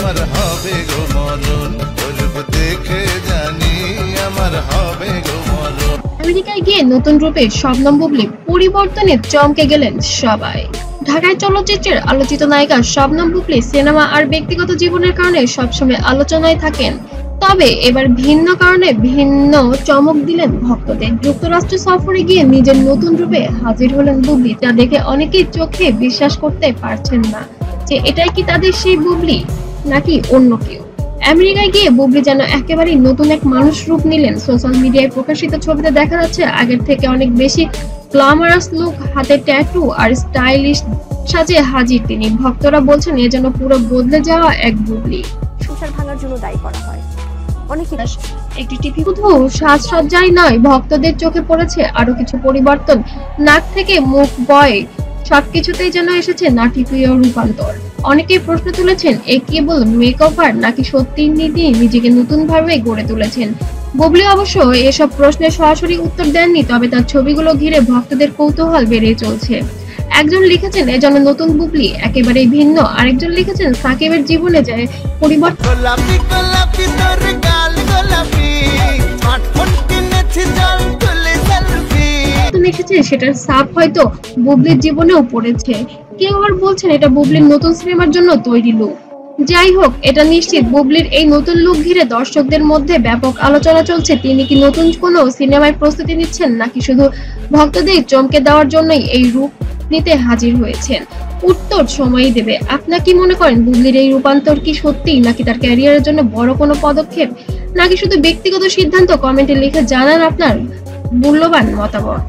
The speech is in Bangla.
আমার হবে গো মরণ, রূপ দেখে জানি আমার হবে গো মরণ। আমেরিকায় গিয়ে নতুন রূপে শবনম বুবলি পরিবর্তনে চমকে গেলেন সবাই। ঢাকায় চলচ্চিত্রের আলোচিত নায়িকা শবনম বুবলি সিনেমা আর ব্যক্তিগত জীবনের কারণে সবসময় আলোচনায় থাকেন, তবে এবার ভিন্ন কারণে ভিন্ন চমক দিলেন ভক্তদের। যুক্তরাষ্ট্র সফরে গিয়ে নিজের নতুন রূপে হাজির হলেন বুবলি, যা দেখে অনেকেই চোখে বিশ্বাস করতে পারছেন না যে এটাই কি তাদের সেই বুবলি নাকি অন্য কেউ। আমেরিকায় গিয়ে বুবলি যেন একেবারেই নতুন এক মানুষ রূপ নিলেন। সোশ্যাল মিডিয়ায় প্রকাশিত ছবিতে দেখা যাচ্ছে আগের থেকে অনেক বেশি গ্ল্যামারাস লুক, হাতে ট্যাটু আর স্টাইলিশ সাজে হাজির তিনি। ভক্তরা বলছেন এ যেন পুরো বদলে যাওয়া এক বুবলি। সংসার ভাঙার জন্য দায়ী করা হয় অনেকে। একটি টিভি শুধু সাজসজ্জাই নয়, ভক্তদের চোখে পড়েছে আরো কিছু পরিবর্তন। নাক থেকে মুখ বয় সবকিছুতেই যেন এসেছে নাটকীয় রূপান্তর। অনেকেই প্রশ্ন তুলেছেন এ কেবল মেকওভার নাকি সত্যিই নিজেকে নতুন ভাবে গড়ে তুলেছেন। বুবলি অবশ্য এসব প্রশ্নের সরাসরি উত্তর দেননি, তবে তার ছবিগুলো ঘিরে ভক্তদের কৌতূহল বেড়ে চলছে। একজন লিখেছেন এ যেন নতুন বুবলি একেবারেই ভিন্ন, আরেকজন লিখেছেন সাকিবের জীবনে যে পরিবর্তন এসেছে সেটার ছাপ হয়তো বুবলির জীবনেও পড়েছে। কেউ আর বলছেন এটা বুবলির নতুন সিনেমার জন্য তৈরি লুক। যাই হোক, এটা নিশ্চিত বুবলির এই নতুন লুক ঘিরে দর্শকদের মধ্যে ব্যাপক আলোচনা চলছে। তিনি কি নতুন কোনো সিনেমায় প্রস্তুতি নিচ্ছেন নাকি শুধু ভক্তদের চমকে দেওয়ার জন্যই এই রূপ নিতে হাজির হয়েছেন? উত্তর সময়ই দেবে। আপনারা কি মনে করেন বুবলির এই রূপান্তর কি সত্যি নাকি তার ক্যারিয়ারের জন্য বড় কোনো পদক্ষেপ নাকি শুধু ব্যক্তিগত সিদ্ধান্ত? কমেন্টে লিখে জানান আপনার মূল্যবান মতামত।